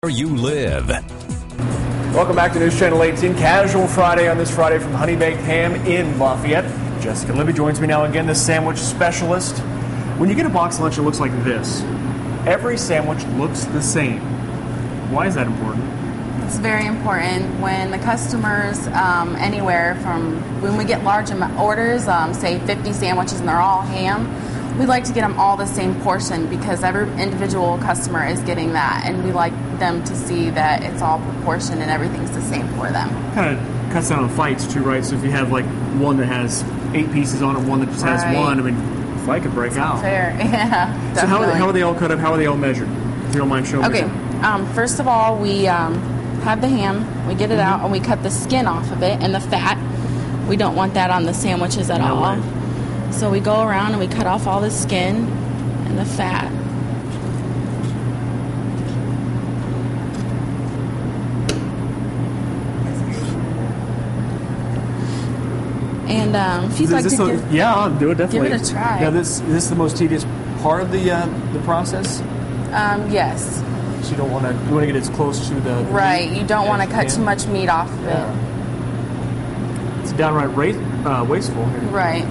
Where you live. Welcome back to News Channel 18. Casual Friday on this Friday from Honey Baked Ham in Lafayette. Jessica Libby joins me now again, the sandwich specialist. When you get a box lunch, it looks like this. Every sandwich looks the same. Why is that important? It's very important when the customers, anywhere from when we get large orders, say 50 sandwiches and they're all ham, we like to get them all the same portion because every individual customer is getting that, and we like them to see that it's all proportioned and everything's the same for them. Kind of cuts down on fights too, right? So if you have like one that has 8 pieces on it, one that just has one, I mean, a fight could break out. Fair, yeah. So how are they all cut up? How are they all measured? If you don't mind showing me. Okay. First of all, we have the ham, we get it out, and we cut the skin off of it and the fat. We don't want that on the sandwiches at all. Way. So we go around and we cut off all the skin and the fat. And if you'd like to I'll do it, definitely. give it a try. Now, is this the most tedious part of the process? Yes. So you want to get as close to the right. meat You don't want to as cut you too can. much meat off of it. It's downright wasteful. Right.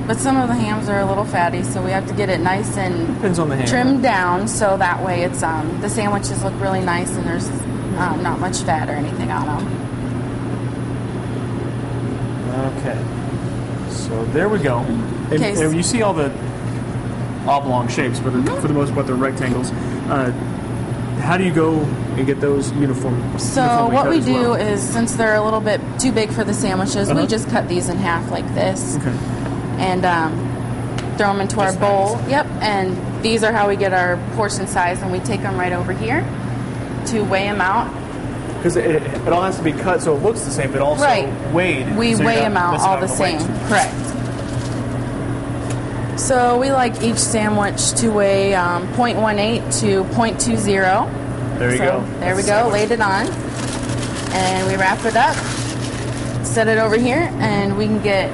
But some of the hams are a little fatty, so we have to get it nice and Depends on the ham. trimmed down, so that way it's the sandwiches look really nice and there's not much fat or anything on them. Okay. So there we go. And you see all the oblong shapes, but for the most part they're rectangles. How do you go and get those uniform? So what we do is, since they're a little bit too big for the sandwiches, we just cut these in half like this. Okay. And throw them into our bowl. Yep. And these are how we get our portion size, and we take them right over here to weigh them out. Because it all has to be cut so it looks the same, but also weighed. We so weigh them out all the same. Correct. So we like each sandwich to weigh 0.18 to 0.20. There you go. There we go. Laid it on. And we wrap it up. Set it over here, and we can get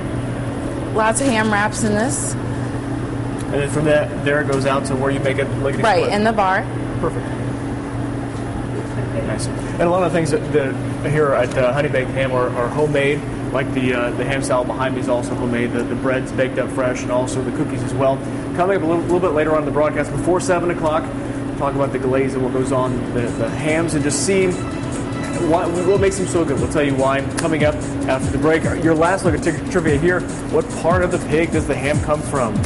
lots of ham wraps in this. And then from that, there it goes out to where you make it like right, in the bar. Perfect. Nice. And a lot of things that here at Honey Baked Ham are homemade, like the ham salad behind me is also homemade. The bread's baked up fresh, and also the cookies as well. Coming up a little bit later on in the broadcast, before 7 o'clock, talk about the glaze and what goes on the hams, and just see what makes them so good. We'll tell you why coming up after the break. Your last look at trivia here. What part of the pig does the ham come from?